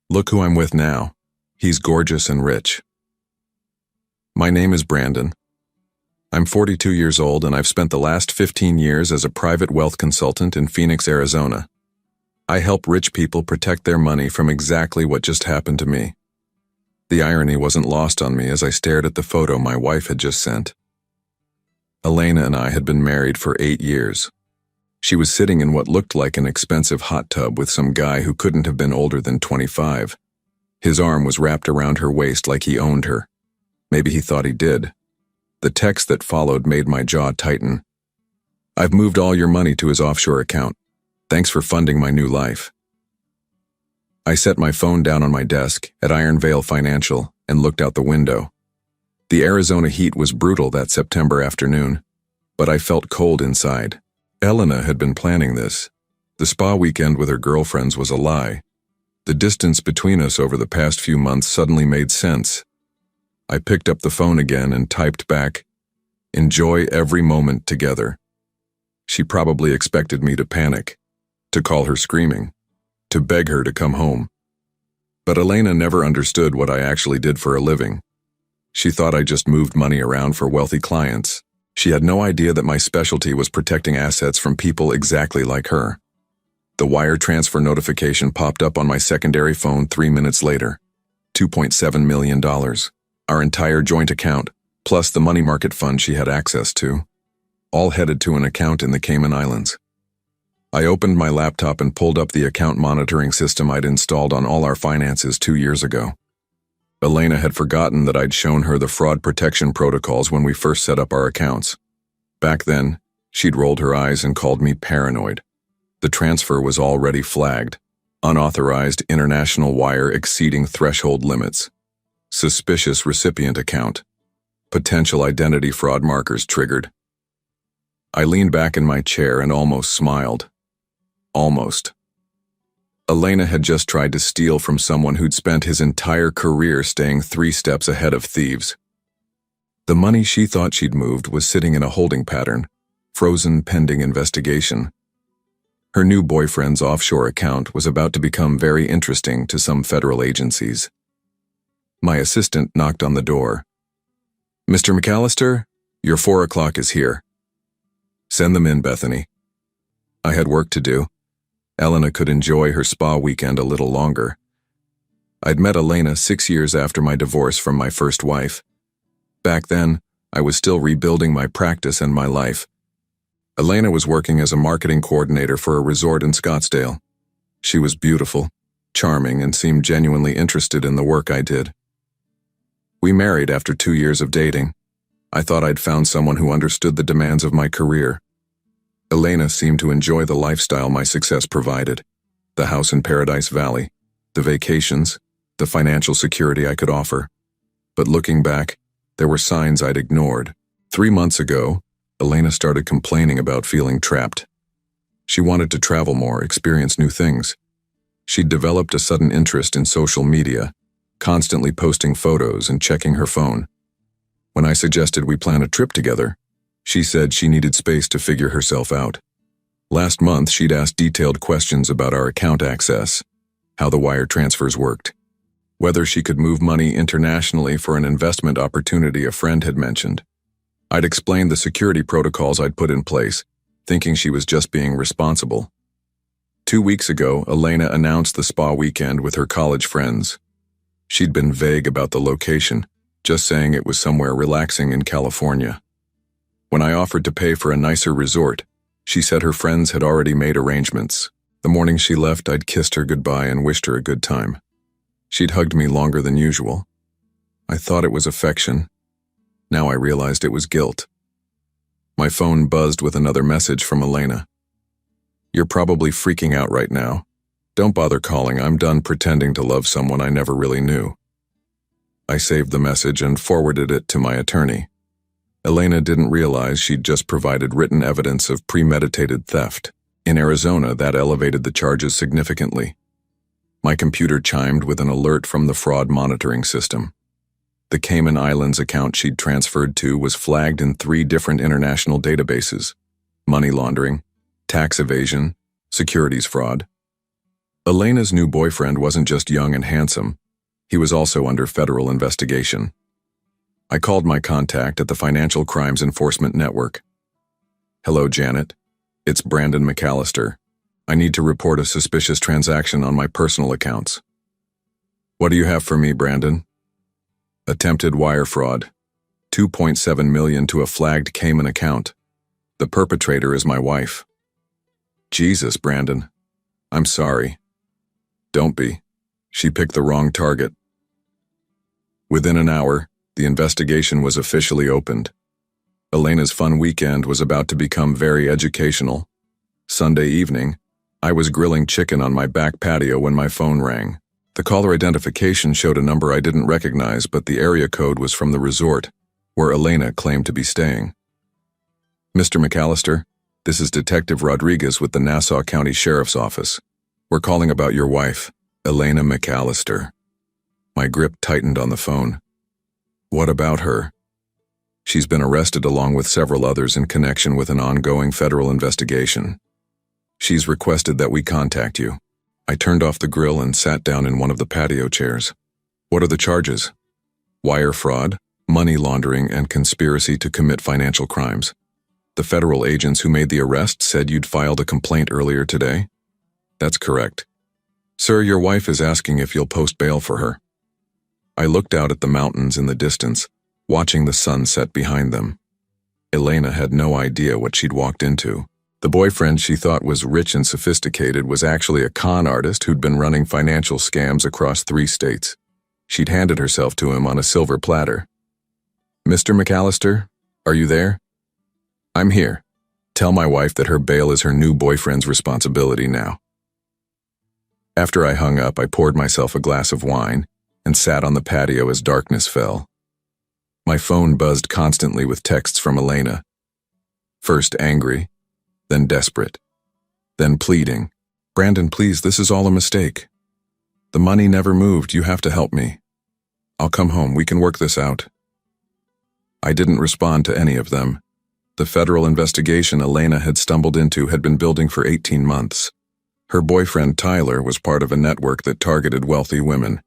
Look who I'm with now. He's gorgeous and rich. My name is Brandon. I'm 42 years old and I've spent the last 15 years as a private wealth consultant in Phoenix, Arizona. I help rich people protect their money from exactly what just happened to me. The irony wasn't lost on me as I stared at the photo my wife had just sent. Elena and I had been married for 8 years. She was sitting in what looked like an expensive hot tub with some guy who couldn't have been older than 25. His arm was wrapped around her waist like he owned her. Maybe he thought he did. The text that followed made my jaw tighten. I've moved all your money to his offshore account. Thanks for funding my new life. I set my phone down on my desk at Iron Vale Financial and looked out the window. The Arizona heat was brutal that September afternoon, but I felt cold inside. Elena had been planning this. The spa weekend with her girlfriends was a lie. The distance between us over the past few months suddenly made sense. I picked up the phone again and typed back, "Enjoy every moment together." She probably expected me to panic, to call her screaming, to beg her to come home. But Elena never understood what I actually did for a living. She thought I just moved money around for wealthy clients. She had no idea that my specialty was protecting assets from people exactly like her. The wire transfer notification popped up on my secondary phone 3 minutes later. $2.7 million. Our entire joint account, plus the money market fund she had access to, all headed to an account in the Cayman Islands. I opened my laptop and pulled up the account monitoring system I'd installed on all our finances 2 years ago. Elena had forgotten that I'd shown her the fraud protection protocols when we first set up our accounts. Back then, she'd rolled her eyes and called me paranoid. The transfer was already flagged. Unauthorized international wire exceeding threshold limits. Suspicious recipient account. Potential identity fraud markers triggered. I leaned back in my chair and almost smiled. Almost. Elena had just tried to steal from someone who'd spent his entire career staying 3 steps ahead of thieves. The money she thought she'd moved was sitting in a holding pattern, frozen pending investigation. Her new boyfriend's offshore account was about to become very interesting to some federal agencies. My assistant knocked on the door. "Mr. McAllister, your 4 o'clock is here." "Send them in, Bethany." I had work to do. Elena could enjoy her spa weekend a little longer. I'd met Elena 6 years after my divorce from my first wife. Back then, I was still rebuilding my practice and my life. Elena was working as a marketing coordinator for a resort in Scottsdale. She was beautiful, charming, and seemed genuinely interested in the work I did. We married after 2 years of dating. I thought I'd found someone who understood the demands of my career. Elena seemed to enjoy the lifestyle my success provided, the house in Paradise Valley, the vacations, the financial security I could offer. But looking back, there were signs I'd ignored. 3 months ago, Elena started complaining about feeling trapped. She wanted to travel more, experience new things. She'd developed a sudden interest in social media, constantly posting photos and checking her phone. When I suggested we plan a trip together, she said she needed space to figure herself out. Last month, she'd asked detailed questions about our account access, how the wire transfers worked, whether she could move money internationally for an investment opportunity a friend had mentioned. I'd explained the security protocols I'd put in place, thinking she was just being responsible. 2 weeks ago, Elena announced the spa weekend with her college friends. She'd been vague about the location, just saying it was somewhere relaxing in California. When I offered to pay for a nicer resort, she said her friends had already made arrangements. The morning she left, I'd kissed her goodbye and wished her a good time. She'd hugged me longer than usual. I thought it was affection. Now I realized it was guilt. My phone buzzed with another message from Elena. "You're probably freaking out right now. Don't bother calling. I'm done pretending to love someone I never really knew." I saved the message and forwarded it to my attorney. Elena didn't realize she'd just provided written evidence of premeditated theft. In Arizona, that elevated the charges significantly. My computer chimed with an alert from the fraud monitoring system. The Cayman Islands account she'd transferred to was flagged in 3 different international databases: money laundering, tax evasion, securities fraud. Elena's new boyfriend wasn't just young and handsome, he was also under federal investigation. I called my contact at the Financial Crimes Enforcement Network. "Hello, Janet. It's Brandon McAllister. I need to report a suspicious transaction on my personal accounts." "What do you have for me, Brandon?" "Attempted wire fraud. 2.7 million to a flagged Cayman account. The perpetrator is my wife." "Jesus, Brandon. I'm sorry." "Don't be. She picked the wrong target." Within an hour, the investigation was officially opened. Elena's fun weekend was about to become very educational. Sunday evening, I was grilling chicken on my back patio when my phone rang. The caller identification showed a number I didn't recognize, but the area code was from the resort, where Elena claimed to be staying. "Mr. McAllister, this is Detective Rodriguez with the Nassau County Sheriff's Office. We're calling about your wife, Elena McAllister." My grip tightened on the phone. "What about her?" "She's been arrested along with several others in connection with an ongoing federal investigation. She's requested that we contact you." I turned off the grill and sat down in one of the patio chairs. "What are the charges?" "Wire fraud, money laundering, and conspiracy to commit financial crimes. The federal agents who made the arrest said you'd filed a complaint earlier today?" "That's correct." "Sir, your wife is asking if you'll post bail for her." I looked out at the mountains in the distance, watching the sun set behind them. Elena had no idea what she'd walked into. The boyfriend she thought was rich and sophisticated was actually a con artist who'd been running financial scams across 3 states. She'd handed herself to him on a silver platter. "Mr. McAllister, are you there? I'm here. Tell my wife that her bail is her new boyfriend's responsibility now." After I hung up, I poured myself a glass of wine and sat on the patio as darkness fell. My phone buzzed constantly with texts from Elena. First angry, then desperate, then pleading. "Brandon, please, this is all a mistake. The money never moved. You have to help me. I'll come home. We can work this out." I didn't respond to any of them. The federal investigation Elena had stumbled into had been building for 18 months. Her boyfriend Tyler was part of a network that targeted wealthy women,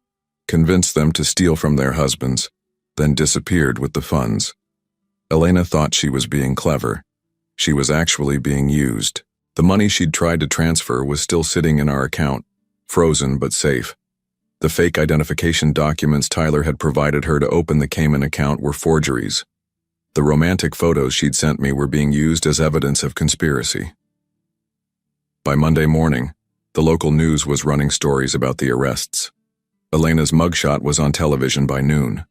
convinced them to steal from their husbands, then disappeared with the funds. Elena thought she was being clever. She was actually being used. The money she'd tried to transfer was still sitting in our account, frozen but safe. The fake identification documents Tyler had provided her to open the Cayman account were forgeries. The romantic photos she'd sent me were being used as evidence of conspiracy. By Monday morning, the local news was running stories about the arrests. Elena's mugshot was on television by noon.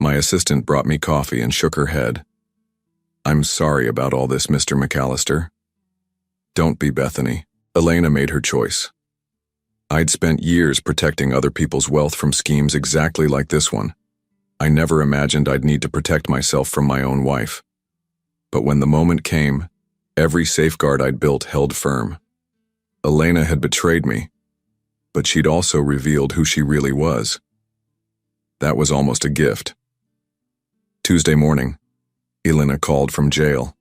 My assistant brought me coffee and shook her head. "I'm sorry about all this, Mr. McAllister." "Don't be, Bethany." Elena made her choice. I'd spent years protecting other people's wealth from schemes exactly like this one. I never imagined I'd need to protect myself from my own wife. But when the moment came, every safeguard I'd built held firm. Elena had betrayed me, but she'd also revealed who she really was. That was almost a gift. Tuesday morning, Elena called from jail.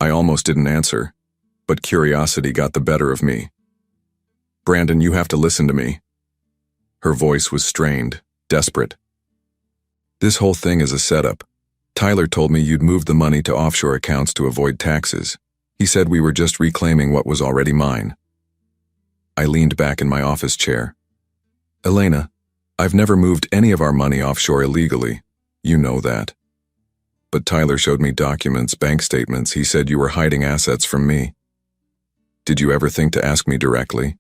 I almost didn't answer, but curiosity got the better of me. "Brandon, you have to listen to me." Her voice was strained, desperate. "This whole thing is a setup. Tyler told me you'd moved the money to offshore accounts to avoid taxes. He said we were just reclaiming what was already mine." I leaned back in my office chair. "Elena, I've never moved any of our money offshore illegally. You know that. But Tyler showed me documents, bank statements. He said you were hiding assets from me. Did you ever think to ask me directly?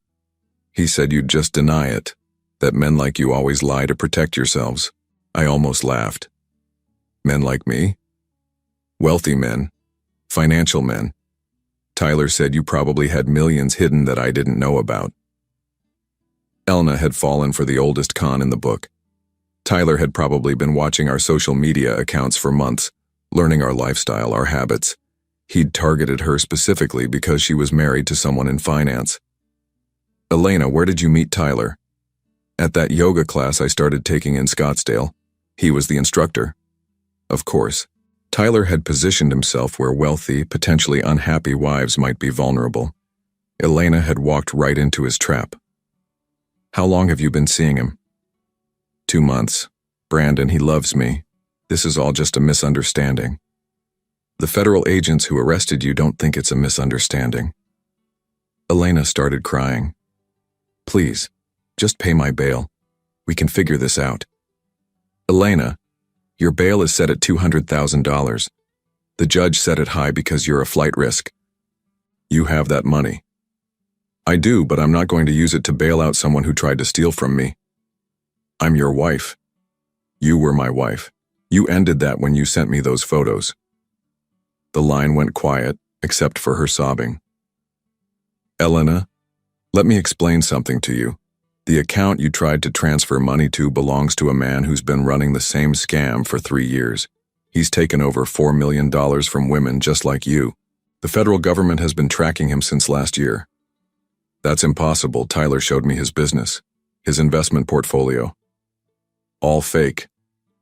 He said you'd just deny it, that men like you always lie to protect yourselves." I almost laughed. Men like me? Wealthy men, financial men. Tyler said you probably had millions hidden that I didn't know about. Elena had fallen for the oldest con in the book. Tyler had probably been watching our social media accounts for months, learning our lifestyle, our habits. He'd targeted her specifically because she was married to someone in finance. "Elena, where did you meet Tyler?" "At that yoga class I started taking in Scottsdale. He was the instructor." Of course, Tyler had positioned himself where wealthy, potentially unhappy wives might be vulnerable. Elena had walked right into his trap. How long have you been seeing him? 2 months. Brandon, he loves me. This is all just a misunderstanding. The federal agents who arrested you don't think it's a misunderstanding. Elena started crying. Please, just pay my bail. We can figure this out. Elena, your bail is set at $200,000. The judge set it high because you're a flight risk. You have that money. I do, but I'm not going to use it to bail out someone who tried to steal from me. I'm your wife. You were my wife. You ended that when you sent me those photos. The line went quiet, except for her sobbing. Elena, let me explain something to you. The account you tried to transfer money to belongs to a man who's been running the same scam for 3 years. He's taken over $4 million from women just like you. The federal government has been tracking him since last year. That's impossible. Tyler showed me his business, his investment portfolio. All fake.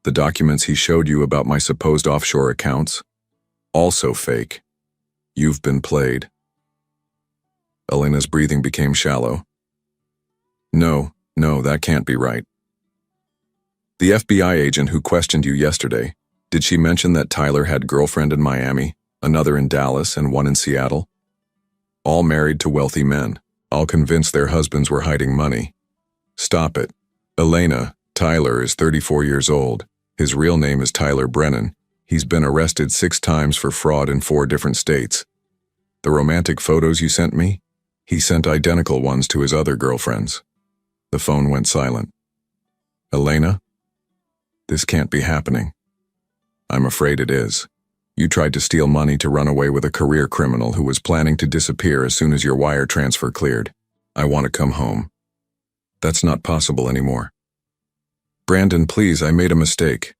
The documents he showed you about my supposed offshore accounts, also fake. You've been played. Elena's breathing became shallow. No, that can't be right. The FBI agent who questioned you yesterday, did she mention that Tyler had a girlfriend in Miami, another in Dallas, and one in Seattle? All married to wealthy men, all convinced their husbands were hiding money. Stop it. Elena, Tyler is 34 years old. His real name is Tyler Brennan. He's been arrested 6 times for fraud in 4 different states. The romantic photos you sent me? He sent identical ones to his other girlfriends. The phone went silent. Elena? This can't be happening. I'm afraid it is. You tried to steal money to run away with a career criminal who was planning to disappear as soon as your wire transfer cleared. I want to come home. That's not possible anymore. Brandon, please, I made a mistake.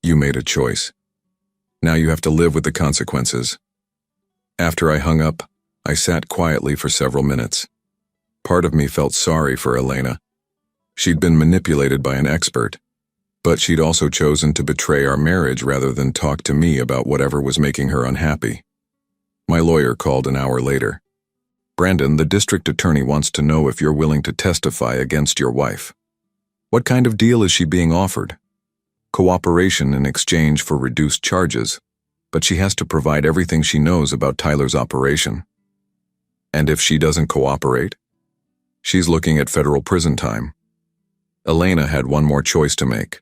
You made a choice. Now you have to live with the consequences. After I hung up, I sat quietly for several minutes. Part of me felt sorry for Elena. She'd been manipulated by an expert, but she'd also chosen to betray our marriage rather than talk to me about whatever was making her unhappy. My lawyer called an hour later. Brandon, the district attorney wants to know if you're willing to testify against your wife. What kind of deal is she being offered? Cooperation in exchange for reduced charges, but she has to provide everything she knows about Tyler's operation. And if she doesn't cooperate? She's looking at federal prison time. Elena had one more choice to make.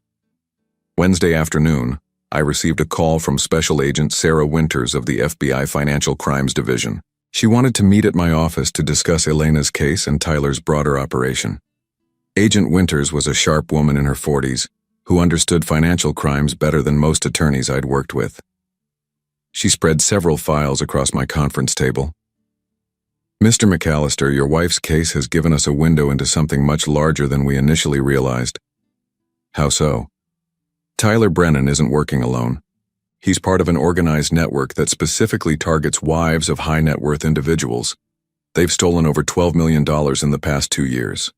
Wednesday afternoon, I received a call from Special Agent Sarah Winters of the FBI Financial Crimes Division. She wanted to meet at my office to discuss Elena's case and Tyler's broader operation. Agent Winters was a sharp woman in her 40s who understood financial crimes better than most attorneys I'd worked with. She spread several files across my conference table. Mr. McAllister, your wife's case has given us a window into something much larger than we initially realized. How so? Tyler Brennan isn't working alone. He's part of an organized network that specifically targets wives of high-net-worth individuals. They've stolen over $12 million in the past 2 years.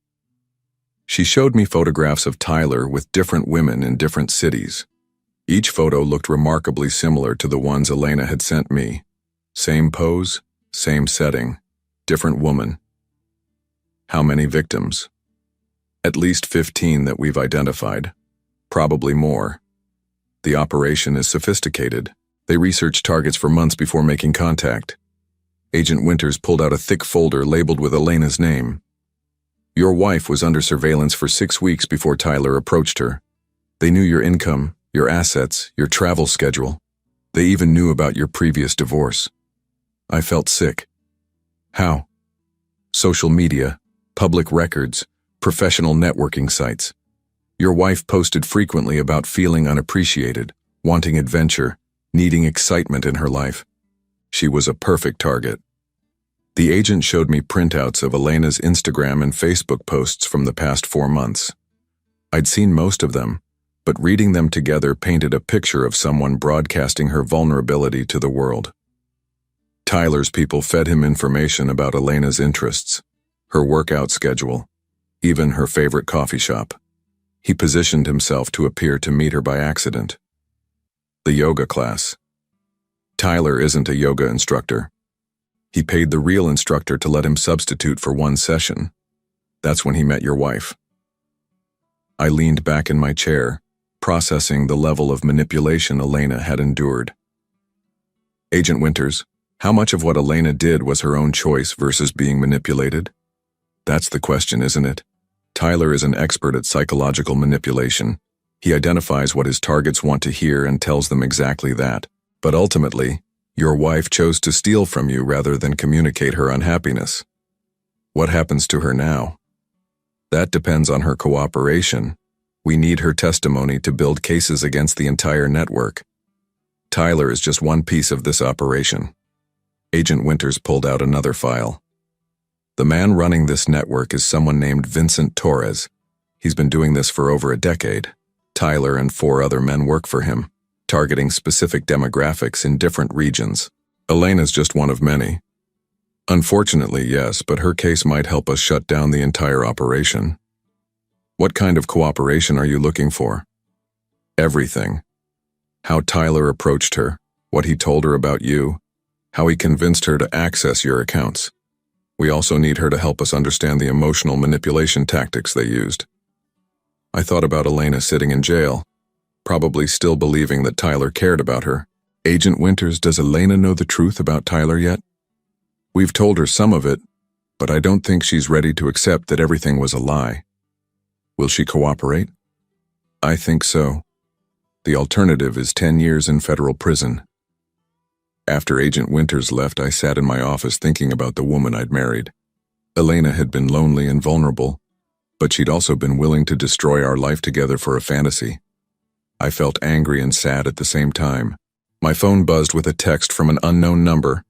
She showed me photographs of Tyler with different women in different cities. Each photo looked remarkably similar to the ones Elena had sent me. Same pose, same setting, different woman. How many victims? At least 15 that we've identified. Probably more. The operation is sophisticated. They research targets for months before making contact. Agent Winters pulled out a thick folder labeled with Elena's name. Your wife was under surveillance for 6 weeks before Tyler approached her. They knew your income, your assets, your travel schedule. They even knew about your previous divorce. I felt sick. How? Social media, public records, professional networking sites. Your wife posted frequently about feeling unappreciated, wanting adventure, needing excitement in her life. She was a perfect target. The agent showed me printouts of Elena's Instagram and Facebook posts from the past 4 months. I'd seen most of them, but reading them together painted a picture of someone broadcasting her vulnerability to the world. Tyler's people fed him information about Elena's interests, her workout schedule, even her favorite coffee shop. He positioned himself to appear to meet her by accident. The yoga class. Tyler isn't a yoga instructor. He paid the real instructor to let him substitute for one session. That's when he met your wife. I leaned back in my chair, processing the level of manipulation Elena had endured. Agent Winters, how much of what Elena did was her own choice versus being manipulated? That's the question, isn't it? Tyler is an expert at psychological manipulation. He identifies what his targets want to hear and tells them exactly that. But ultimately, your wife chose to steal from you rather than communicate her unhappiness. What happens to her now? That depends on her cooperation. We need her testimony to build cases against the entire network. Tyler is just one piece of this operation. Agent Winters pulled out another file. The man running this network is someone named Vincent Torres. He's been doing this for over a decade. Tyler and 4 other men work for him, targeting specific demographics in different regions. Elena's just one of many. Unfortunately, yes, but her case might help us shut down the entire operation. What kind of cooperation are you looking for? Everything. How Tyler approached her, what he told her about you, how he convinced her to access your accounts. We also need her to help us understand the emotional manipulation tactics they used. I thought about Elena sitting in jail, probably still believing that Tyler cared about her. Agent Winters, does Elena know the truth about Tyler yet? We've told her some of it, but I don't think she's ready to accept that everything was a lie. Will she cooperate? I think so. The alternative is 10 years in federal prison. After Agent Winters left, I sat in my office thinking about the woman I'd married. Elena had been lonely and vulnerable, but she'd also been willing to destroy our life together for a fantasy. I felt angry and sad at the same time. My phone buzzed with a text from an unknown number.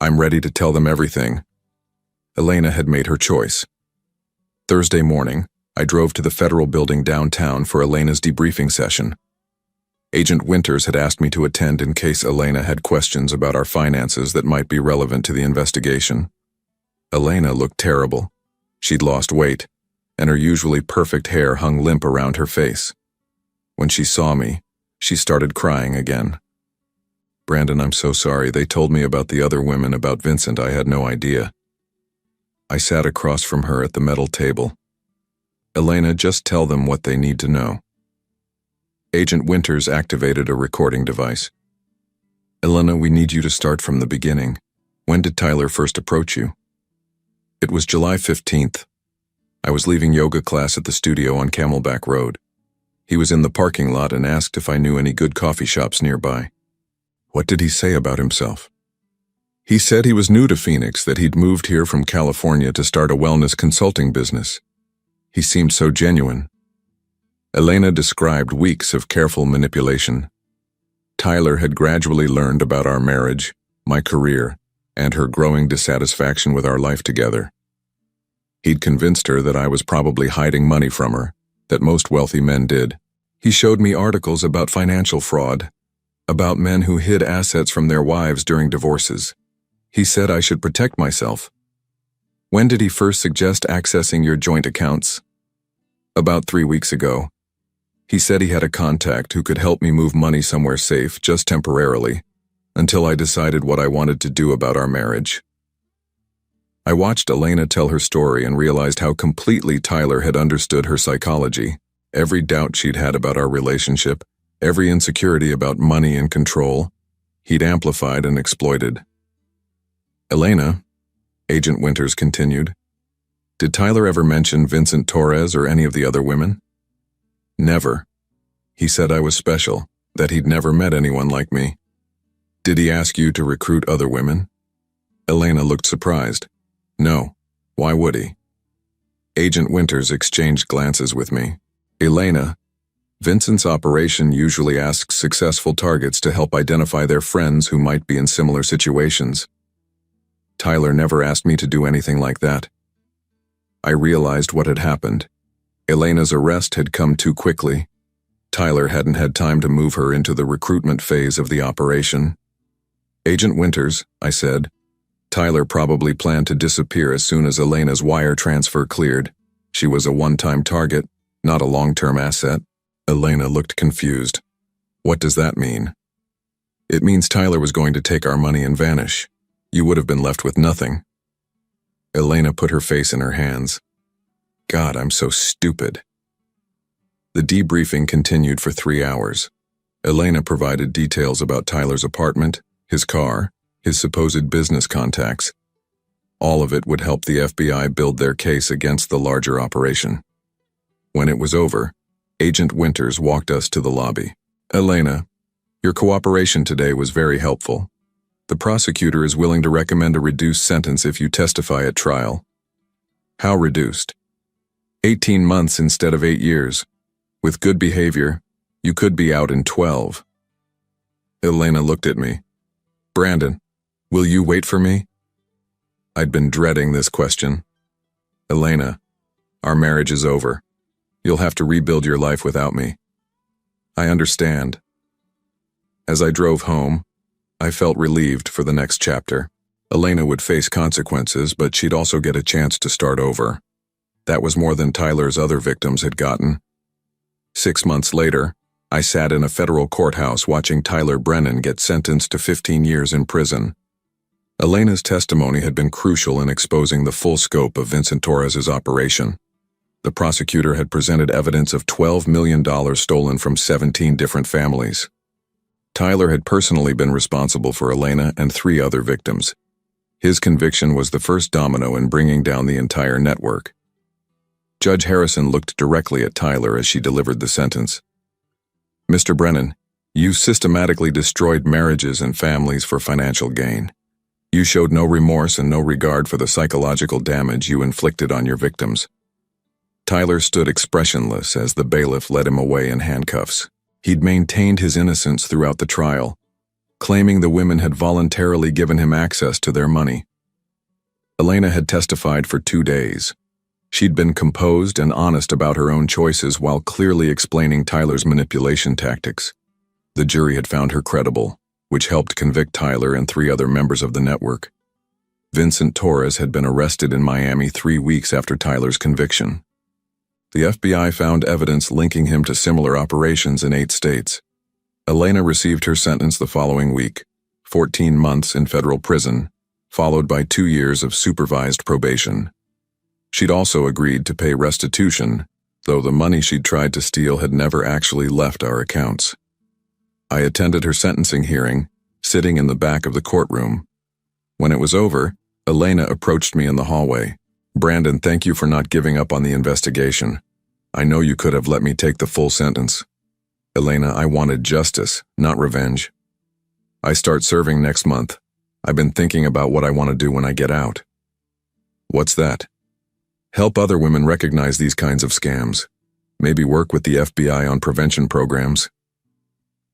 I'm ready to tell them everything. Elena had made her choice. Thursday morning, I drove to the federal building downtown for Elena's debriefing session. Agent Winters had asked me to attend in case Elena had questions about our finances that might be relevant to the investigation. Elena looked terrible. She'd lost weight, and her usually perfect hair hung limp around her face. When she saw me, she started crying again. Brandon, I'm so sorry. They told me about the other women, about Vincent. I had no idea. I sat across from her at the metal table. Elena, just tell them what they need to know. Agent Winters activated a recording device. Elena, we need you to start from the beginning. When did Tyler first approach you? It was July 15th. I was leaving yoga class at the studio on Camelback Road. He was in the parking lot and asked if I knew any good coffee shops nearby. What did he say about himself? He said he was new to Phoenix, that he'd moved here from California to start a wellness consulting business. He seemed so genuine. Elena described weeks of careful manipulation. Tyler had gradually learned about our marriage, my career, and her growing dissatisfaction with our life together. He'd convinced her that I was probably hiding money from her, that most wealthy men did. He showed me articles about financial fraud, about men who hid assets from their wives during divorces. He said I should protect myself. When did he first suggest accessing your joint accounts? About 3 weeks ago. He said he had a contact who could help me move money somewhere safe, just temporarily, until I decided what I wanted to do about our marriage. I watched Elena tell her story and realized how completely Tyler had understood her psychology. Every doubt she'd had about our relationship, every insecurity about money and control, he'd amplified and exploited. Elena, Agent Winters continued, did Tyler ever mention Vincent Torres or any of the other women? Never. He said I was special, that he'd never met anyone like me. Did he ask you to recruit other women? Elena looked surprised. No. Why would he? Agent Winters exchanged glances with me. Elena, Vincent's operation usually asks successful targets to help identify their friends who might be in similar situations. Tyler never asked me to do anything like that. I realized what had happened. Elena's arrest had come too quickly. Tyler hadn't had time to move her into the recruitment phase of the operation. Agent Winters, I said, Tyler probably planned to disappear as soon as Elena's wire transfer cleared. She was a one-time target, not a long-term asset. Elena looked confused. What does that mean? It means Tyler was going to take our money and vanish. You would have been left with nothing. Elena put her face in her hands. God, I'm so stupid. The debriefing continued for 3 hours. Elena provided details about Tyler's apartment, his car, his supposed business contacts. All of it would help the FBI build their case against the larger operation. When it was over, Agent Winters walked us to the lobby. Elena, your cooperation today was very helpful. The prosecutor is willing to recommend a reduced sentence if you testify at trial. How reduced? 18 months instead of 8 years. With good behavior, you could be out in 12. Elena looked at me. Brandon, will you wait for me? I'd been dreading this question. Elena, our marriage is over. You'll have to rebuild your life without me. I understand. As I drove home, I felt relieved for the next chapter. Elena would face consequences, but she'd also get a chance to start over. That was more than Tyler's other victims had gotten. 6 months later, I sat in a federal courthouse watching Tyler Brennan get sentenced to 15 years in prison. Elena's testimony had been crucial in exposing the full scope of Vincent Torres's operation. The prosecutor had presented evidence of $12 million stolen from 17 different families. Tyler had personally been responsible for Elena and 3 other victims. His conviction was the first domino in bringing down the entire network. Judge Harrison looked directly at Tyler as she delivered the sentence. Mr. Brennan, you systematically destroyed marriages and families for financial gain. You showed no remorse and no regard for the psychological damage you inflicted on your victims. Tyler stood expressionless as the bailiff led him away in handcuffs. He'd maintained his innocence throughout the trial, claiming the women had voluntarily given him access to their money. Elena had testified for 2 days. She'd been composed and honest about her own choices while clearly explaining Tyler's manipulation tactics. The jury had found her credible, which helped convict Tyler and 3 other members of the network. Vincent Torres had been arrested in Miami 3 weeks after Tyler's conviction. The FBI found evidence linking him to similar operations in 8 states. Elena received her sentence the following week, 14 months in federal prison, followed by 2 years of supervised probation. She'd also agreed to pay restitution, though the money she'd tried to steal had never actually left our accounts. I attended her sentencing hearing, sitting in the back of the courtroom. When it was over, Elena approached me in the hallway. Brandon, thank you for not giving up on the investigation. I know you could have let me take the full sentence. Elena, I wanted justice, not revenge. I start serving next month. I've been thinking about what I want to do when I get out. What's that? Help other women recognize these kinds of scams. Maybe work with the FBI on prevention programs.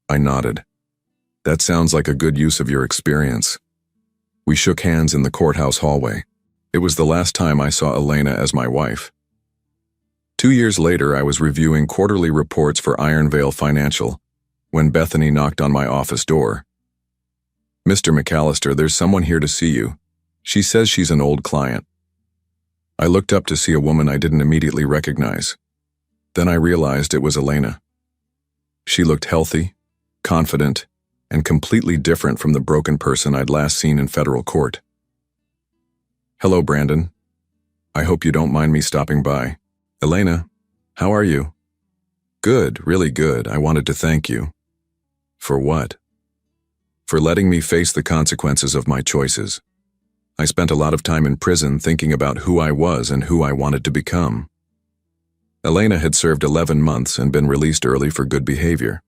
I nodded. That sounds like a good use of your experience. We shook hands in the courthouse hallway. It was the last time I saw Elena as my wife. 2 years later, I was reviewing quarterly reports for Iron Vale Financial when Bethany knocked on my office door. Mr. McAllister, there's someone here to see you. She says she's an old client. I looked up to see a woman I didn't immediately recognize. Then I realized it was Elena. She looked healthy, confident, and completely different from the broken person I'd last seen in federal court. Hello, Brandon. I hope you don't mind me stopping by. Elena, how are you? Good, really good. I wanted to thank you. For what? For letting me face the consequences of my choices. I spent a lot of time in prison thinking about who I was and who I wanted to become. Elena had served 11 months and been released early for good behavior.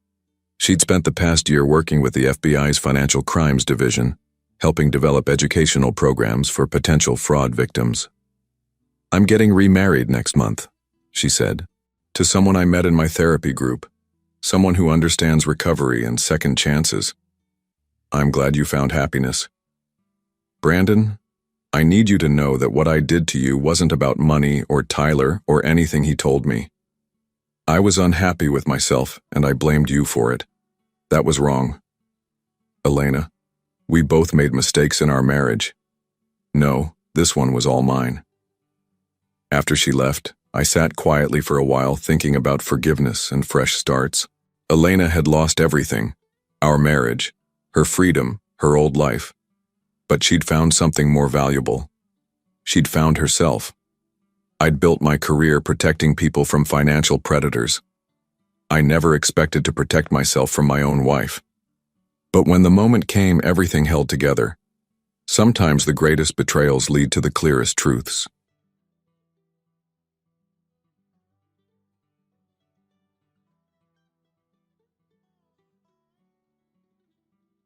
She'd spent the past year working with the FBI's Financial Crimes Division, helping develop educational programs for potential fraud victims. I'm getting remarried next month, she said, to someone I met in my therapy group, someone who understands recovery and second chances. I'm glad you found happiness. Brandon, I need you to know that what I did to you wasn't about money or Tyler or anything he told me. I was unhappy with myself and I blamed you for it. That was wrong. Elena, we both made mistakes in our marriage. No, this one was all mine. After she left, I sat quietly for a while thinking about forgiveness and fresh starts. Elena had lost everything, our marriage, her freedom, her old life. But she'd found something more valuable. She'd found herself. I'd built my career protecting people from financial predators. I never expected to protect myself from my own wife. But when the moment came, everything held together. Sometimes the greatest betrayals lead to the clearest truths.